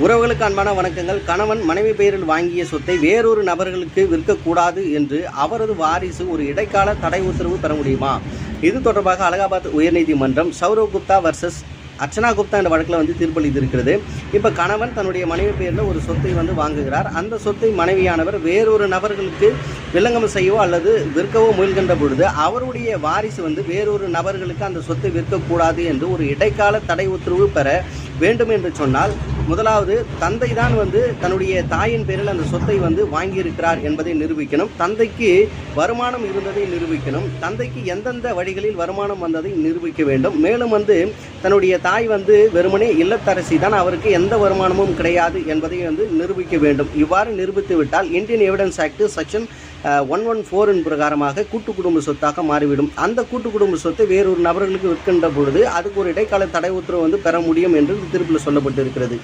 உறவுகளுக்கு அன்பான வணக்கங்கள். கணவன் மனைவி பெயரில் வாங்கிய சொத்தை வேறொரு நபர்களுக்கு விற்கக்கூடாது என்று அவரது வாரிசு ஒரு இடைக்கால தடை உத்தரவு பெற முடியுமா? இது தொடர்பாக அலகாபாத் உயர்நீதிமன்றம் சௌரவ் குப்தா வர்சஸ் அர்ச்சனா குப்தா என்ற வழக்கில் தீர்ப்பளித்திருக்கிறது. இப்போ கணவன் தன்னுடைய மனைவி பெயரில் ஒரு சொத்தை வாங்குகிறார். அந்த சொத்தை மனைவியானவர் வேறொரு நபர்களுக்கு வில்லங்கம் செய்யவோ அல்லது விற்கவோ முயல்கின்ற பொழுது அவருடைய வாரிசு வேறொரு நபர்களுக்கு அந்த சொத்தை விற்கக்கூடாது என்று ஒரு இடைக்கால தடை உத்தரவு பெற வேண்டும் என்று சொன்னால், முதலாவது தந்தை தான் தன்னுடைய தாயின் பேரில் அந்த சொத்தை வாங்கியிருக்கிறார் என்பதை நிரூபிக்கணும். தந்தைக்கு வருமானம் இருந்ததை நிரூபிக்கணும். தந்தைக்கு எந்தெந்த வழிகளில் வருமானம் வந்ததை நிரூபிக்க வேண்டும். மேலும் தன்னுடைய தாய் வெறுமனே இல்லத்தரசி தான், அவருக்கு எந்த வருமானமும் கிடையாது என்பதை நிரூபிக்க வேண்டும். இவ்வாறு நிரூபித்து விட்டால் இந்தியன் எவிடன்ஸ் ஆக்ட் செக்ஷன் 114 பிரகாரமாக கூட்டு குடும்ப சொத்தாக மாறிவிடும். அந்த கூட்டு குடும்ப சொத்தை வேறொரு நபர்களுக்கு விற்கின்ற பொழுது அதுக்கு ஒரு இடைக்கால தடை உத்தரவு பெற முடியும் என்று தீர்ப்பில் சொல்லப்பட்டிருக்கிறது.